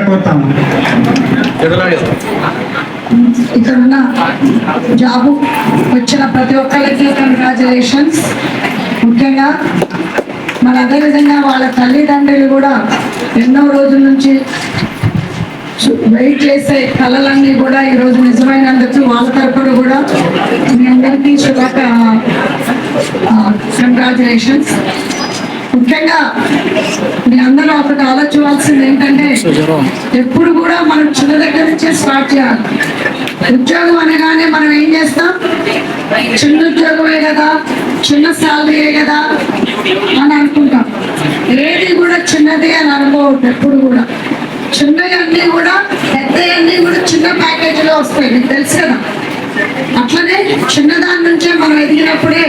కోరుతాము. ఇక్కడ ఉన్న జాబు వచ్చిన ప్రతి ఒక్కరికి కంగ్రాచులేషన్స్. ముఖ్యంగా మరి అదేవిధంగా వాళ్ళ తల్లిదండ్రులు కూడా ఎన్నో రోజుల నుంచి వెయిట్ చేసే కళలన్నీ కూడా ఈరోజు నిజమైనందుకు వాళ్ళ తరపున కూడా మీ అందరికీ కంగ్రాచులేషన్స్. ముఖ్యంగా మీ అందరూ ఒకటి ఆలోచించాల్సింది ఏంటంటే ఎప్పుడు కూడా మనం చిన్న దగ్గర నుంచే స్టార్ట్ చేయాలి. ఉద్యోగం అనగానే మనం ఏం చేస్తాం, చిన్న ఉద్యోగమే కదా, చిన్న శాలరీయే కదా అని అనుకుంటాం. ఏది కూడా చిన్నది అని అనుకోవద్దు. ఎప్పుడు కూడా చిన్నవన్నీ కూడా పెద్దవన్నీ కూడా చిన్న ప్యాకేజీలో వస్తాయి, మీకు తెలుసు కదా. అట్లనే చిన్నదాని నుంచే మనం ఎదిగినప్పుడే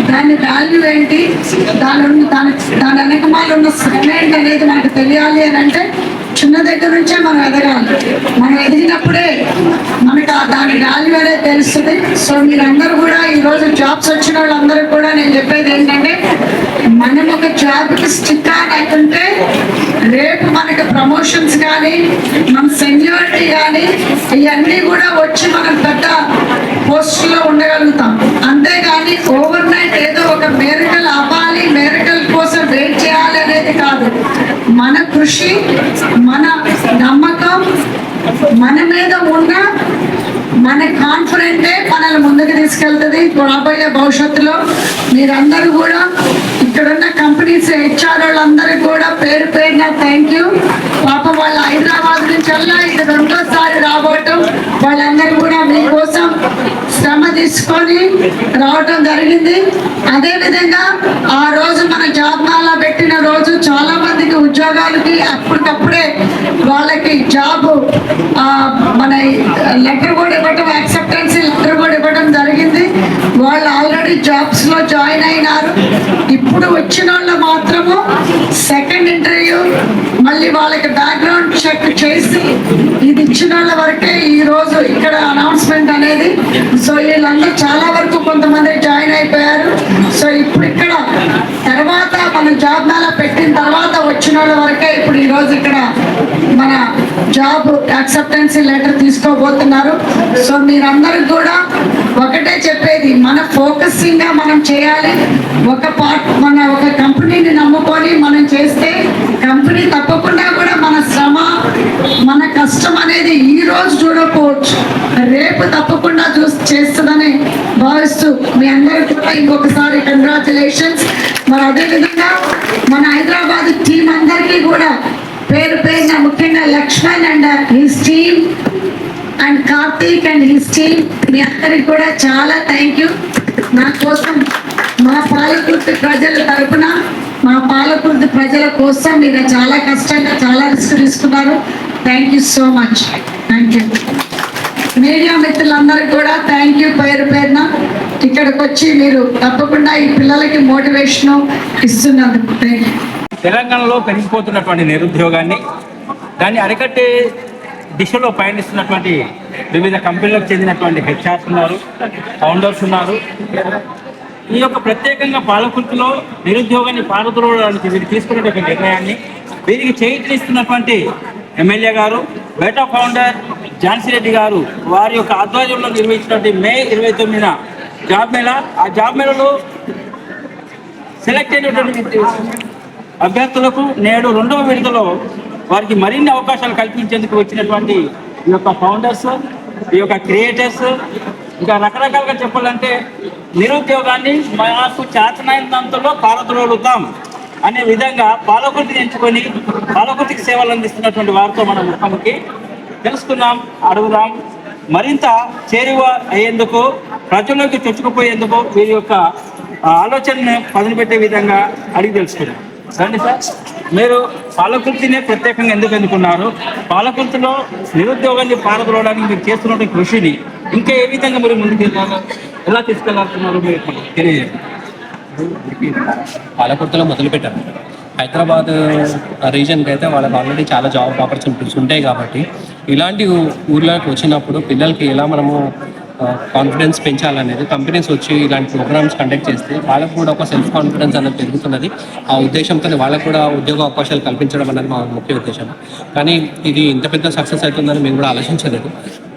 దాని వాల్యూ ఏంటి, దాని వెనకమాల ఉన్న శ్రమ ఏంటి అనేది మనకు తెలియాలి అని అంటే చిన్న దగ్గర నుంచే మనం ఎదగాలి. మనం ఎదిగినప్పుడే మనకు దాని వాల్యూ అనేది తెలుస్తుంది. సో మీరందరూ కూడా ఈరోజు జాబ్స్ వచ్చిన వాళ్ళందరూ కూడా నేను చెప్పేది ఏంటంటే, మనం ఒక జాబ్కి స్టిక్ అవుతుంటే రేపు మనకి ప్రమోషన్స్ కానీ మన సెన్యూరిటీ కానీ ఇవన్నీ కూడా వచ్చి మనం పెద్ద పోస్టులో ఉండగలుగుతాం. అంతేగాని ఓవర్ నైట్ ఏదో ఒక మేరకల్ అవ్వాలి, మేరకల్ కోసం వెయిట్ చేయాలి అనేది కాదు. మన కృషి, మన నమ్మకం, మన మీద ఉన్న మన కాన్ఫిడెంటే మనల్ని ముందుకు తీసుకెళ్తుంది రాబోయే భవిష్యత్తులో. మీరందరూ కూడా ఇక్కడున్న కంపెనీస్ హెచ్ఆర్ వాళ్ళందరికీ కూడా పేరు పేరున థ్యాంక్ యూ. పాప వాళ్ళ హైదరాబాద్ నుంచి వెళ్ళా ఇది రెండోసారి రాబోవటం, వాళ్ళందరూ కూడా మీకోసం శ్రమ తీసుకొని రావటం జరిగింది. అదేవిధంగా ఆ రోజు మన జాబ్ మేళా పెట్టిన రోజు చాలా మందికి ఉద్యోగాలకి అప్పటికప్పుడే వాళ్ళకి జాబ్ మన లెటర్ కూడా ఇవ్వటం, యాక్సెప్టెన్సీ లెటర్ కూడా ఇవ్వడం జరిగింది. వాళ్ళు ఆల్రెడీ జాబ్స్ లో జాయిన్ అయినారు. ఇప్పుడు వచ్చిన వాళ్ళు మాత్రము సెకండ్ ఇంటర్వ్యూ మళ్ళీ వాళ్ళకి బ్యాక్గ్రౌండ్ చెక్ చేసి ఇది ఇచ్చిన వాళ్ళ వరకే ఈ రోజు ఇక్కడ అనౌన్స్మెంట్ అనేది. సో వీళ్ళందరూ చాలా వరకు కొంతమంది జాయిన్ అయిపోయారు. సో ఇప్పుడు ఇక్కడ తర్వాత మన జాబ్ మేళా పెట్టిన తర్వాత వచ్చిన వాళ్ళ వరకే ఇప్పుడు ఈ రోజు ఇక్కడ మన జాబ్ యాక్సెప్టెన్సీ లెటర్ తీసుకోబోతున్నారు. సో మీరందరూ కూడా ఒకటే చెప్పేది, మన ఫోకసింగ్ గా మనం చేయాలి. మన ఒక కంపెనీని నమ్ముకొని మనం చేస్తే కంపెనీ తప్పకుండా కూడా మన శ్రమ, మన కష్టం అనేది ఈ రోజు చూడకపోవచ్చు, రేపు తప్పకుండా చేస్తుందని భావిస్తూ మీ అందరికీ కూడా ఇంకొకసారి కంగ్రాచులేషన్స్. మరి అదేవిధంగా మన హైదరాబాద్ టీం అందరికీ కూడా పేరు పేరున ముఖ్యంగా Laxman and his team and Karthik and his team మీ అందరికి కూడా చాలా థ్యాంక్ యూ. నా కోసం మా పాలకుర్తి ప్రజల తరపున, మా పాలకుర్తి ప్రజల కోసం మీరు చాలా కష్టంగా చాలా రిస్క్ తీసుకున్నారు. Thank you so much. Thank you. Media మిత్రులందరికీ కూడా థ్యాంక్ యూ పేరు పేరున. ఇక్కడికి వచ్చి మీరు తప్పకుండా ఈ పిల్లలకి మోటివేషన్ ఇస్తున్నందుకు థ్యాంక్ యూ. తెలంగాణలో పెరిగిపోతున్నటువంటి నిరుద్యోగాన్ని దాన్ని అరికట్టే దిశలో పయనిస్తున్నటువంటి వివిధ కంపెనీలకు చెందినటువంటి హెచ్ఆర్స్ ఉన్నారు, ఫౌండర్స్ ఉన్నారు. ఈ యొక్క ప్రత్యేకంగా పాలకుర్తిలో నిరుద్యోగాన్ని పారద్రోలడానికి వీరు తీసుకున్నటువంటి నిర్ణయాన్ని వీరికి చేయిస్తున్నటువంటి ఎమ్మెల్యే గారు, బేటా ఫౌండర్ ఝాన్సీ రెడ్డి గారు వారి యొక్క ఆధ్వర్యంలో నిర్వహించినటువంటి మే 29న జాబ్ మేళా. ఆ జాబ్ మేళాలో సెలెక్ట్ అయినటువంటి అభ్యర్థులకు నేడు 2వ విడతలో వారికి మరిన్ని అవకాశాలు కల్పించేందుకు వచ్చినటువంటి ఈ యొక్క ఫౌండర్స్, ఈ యొక్క క్రియేటర్స్, ఇంకా రకరకాలుగా చెప్పాలంటే నిరుద్యోగాన్ని మాకు చేతనైనంతలో పారద్రోలుతాం అనే విధంగా పాలకుర్తిని ఎంచుకొని పాలకుర్తికి సేవలు అందిస్తున్నటువంటి వారితో మనం ముఖాముఖి తెలుసుకుందాం, అడుగుదాం. మరింత చేరువ అయ్యేందుకు, ప్రజల్లోకి చొచ్చుకుపోయేందుకు వీరి యొక్క ఆలోచనను పదును పెట్టే విధంగా అడిగి తెలుసుకున్నాం. రండి సార్, మీరు పాలకుర్తినే ప్రత్యేకంగా ఎందుకు ఎన్నుకున్నారు? పాలకుర్తిలో నిరుద్యోగాన్ని పారద్రోలడానికి మీరు చేస్తున్న కృషిని ఇంకా ఏ విధంగా మీరు ముందుకు ఎలా తీసుకెళ్లాల్స్తున్నారు మీరు తెలియజేయండి. పాలకుర్తిలో మొదలుపెట్టారు. హైదరాబాద్ రీజన్కి అయితే వాళ్ళకి ఆల్రెడీ చాలా జాబ్ ఆపర్చునిటీస్ ఉంటాయి కాబట్టి ఇలాంటి ఊర్లోకి వచ్చినప్పుడు పిల్లలకి ఎలా మనము కాన్ఫిడెన్స్ పెంచాలనేది. కంపెనీస్ వచ్చి ఇలాంటి ప్రోగ్రామ్స్ కండక్ట్ చేస్తే వాళ్ళకు కూడా ఒక సెల్ఫ్ కాన్ఫిడెన్స్ అనేది పెరుగుతున్నది. ఆ ఉద్దేశంతో వాళ్ళకు కూడా ఉద్యోగ అవకాశాలు కల్పించడం అనేది మా ముఖ్య ఉద్దేశం. కానీ ఇది ఇంత పెద్ద సక్సెస్ అవుతుందని మేము కూడా ఆలోచించలేదు.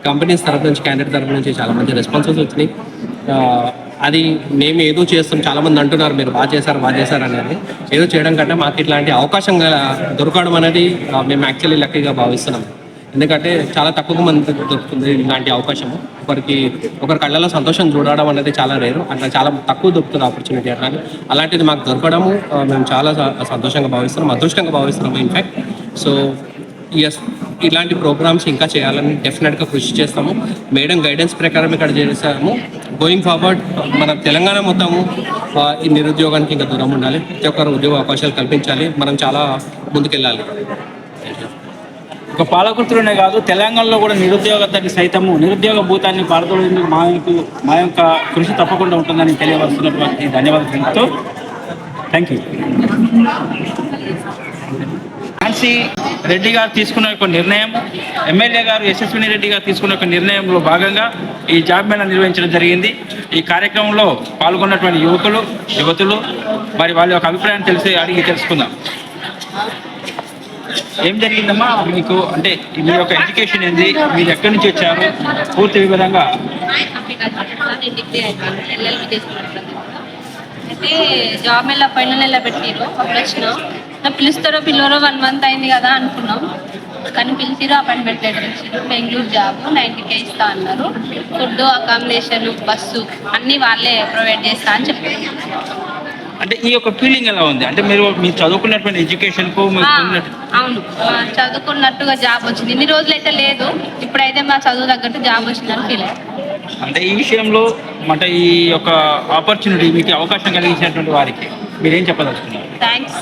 కంపెనీస్ తరఫు నుంచి, క్యాండిడేట్ తరఫు నుంచి చాలా మంచి రెస్పాన్సెస్ వచ్చినాయి. అది మేము ఏదో చేస్తాం, చాలామంది అంటున్నారు మీరు బాగా చేశారు అనేది. ఏదో చేయడం కంటే మాకు ఇట్లాంటి అవకాశం దొరకడం అనేది మేము యాక్చువల్లీ లక్కీగా భావిస్తున్నాం. ఎందుకంటే చాలా తక్కువ మంది దొరుకుతుంది ఇలాంటి అవకాశము. ఒకరి కళ్ళలో సంతోషం చూడడం అనేది చాలా రేరు, అట్లా చాలా తక్కువ దొరుకుతుంది ఆపర్చునిటీ. అలాంటిది మాకు దొరకడము మేము చాలా సంతోషంగా భావిస్తున్నాం, అదృష్టంగా భావిస్తున్నాము ఇన్ఫ్యాక్ట్. సో ఎస్, ఇలాంటి ప్రోగ్రామ్స్ ఇంకా చేయాలని డెఫినెట్గా కృషి చేస్తాము. మేడం గైడెన్స్ ప్రకారం ఇక్కడ చేస్తాము. గోయింగ్ ఫార్వర్డ్ మన తెలంగాణ మొత్తము ఈ నిరుద్యోగానికి ఇంకా దూరం ఉండాలి, ప్రతి ఒక్కరు ఉద్యోగ అవకాశాలు కల్పించాలి, మనం చాలా ముందుకెళ్ళాలి. ఒక పాలకుర్తిలోనే కాదు, తెలంగాణలో కూడా నిరుద్యోగతని సైతము నిరుద్యోగ భూతాన్ని పారదోలేందుకు మా యొక్క కృషి తప్పకుండా ఉంటుందని తెలియవలసినటువంటి ధన్యవాదాలు. Thank you. ఝాన్సీ రెడ్డి గారు తీసుకున్న ఒక నిర్ణయం, ఎమ్మెల్యే గారు యశస్విని రెడ్డి గారు తీసుకున్న ఒక నిర్ణయంలో భాగంగా ఈ జాబ్ మేళా నిర్వహించడం జరిగింది. ఈ కార్యక్రమంలో పాల్గొన్నటువంటి యువతులు మరి వాళ్ళ యొక్క అభిప్రాయాన్ని అడిగి తెలుసుకుందాం. ఏం జరిగిందమ్మా మీకు? అంటే మీ యొక్క ఎడ్యుకేషన్ ఏంది, మీరు ఎక్కడి నుంచి వచ్చారు, పూర్తి వివరంగా. అయితే జాబ్ మేళ పైన నెల పెట్టిరు, అప్పుడు వచ్చినాం. పిలుస్తారో పిల్లరో 1 month అయింది కదా అనుకున్నాం, కానీ పిలిచిరు, అపాయింట్మెంట్ లెటర్ ఇచ్చారు. బెంగళూరు జాబ్ 90K ఇస్తా అన్నారు. ఫుడ్, అకామిడేషన్, బస్సు అన్నీ వాళ్ళే ప్రొవైడ్ చేస్తా అని చెప్పారు. అంటే ఈ యొక్క ఫీలింగ్ ఎలా ఉంది? అంటే మీరు చదువుకున్నటువంటి ఎడ్యుకేషన్కు అవును, చదువుకున్నట్టుగా జాబ్ వచ్చింది. ఇన్ని రోజులు అయితే లేదు, ఇప్పుడైతే మా చదువు తగ్గట్టు జాబ్ వచ్చిందని ఫీల్ అయ్యారు. అంటే ఈ విషయంలో అంటే ఈ యొక్క ఆపర్చునిటీ మీకు అవకాశం కలిగించినటువంటి వారికి మీరేం చెప్పదలుచుకున్నారు? థ్యాంక్స్.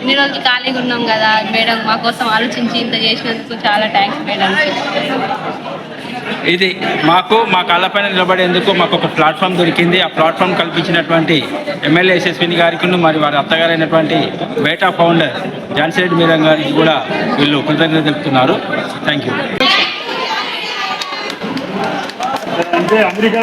ఇన్ని రోజులు ఖాళీగా ఉన్నాం కదా, మేడం మా కోసం ఆలోచించి ఇంత చేసినందుకు చాలా థ్యాంక్స్ మేడం. ఇది మా కాళ్ళపైన నిలబడేందుకు మాకు ఒక ప్లాట్ఫామ్ దొరికింది. ఆ ప్లాట్ఫామ్ కల్పించినటువంటి ఎమ్మెల్యే యశస్విని గారికి మరి వారి అత్తగారైనటువంటి బేటా ఫౌండర్ ఝాన్సీ రెడ్డి మేడం గారికి కూడా వీళ్ళు కృతజ్ఞతలు తెలుపుతున్నారు. Thank you. అమెరికా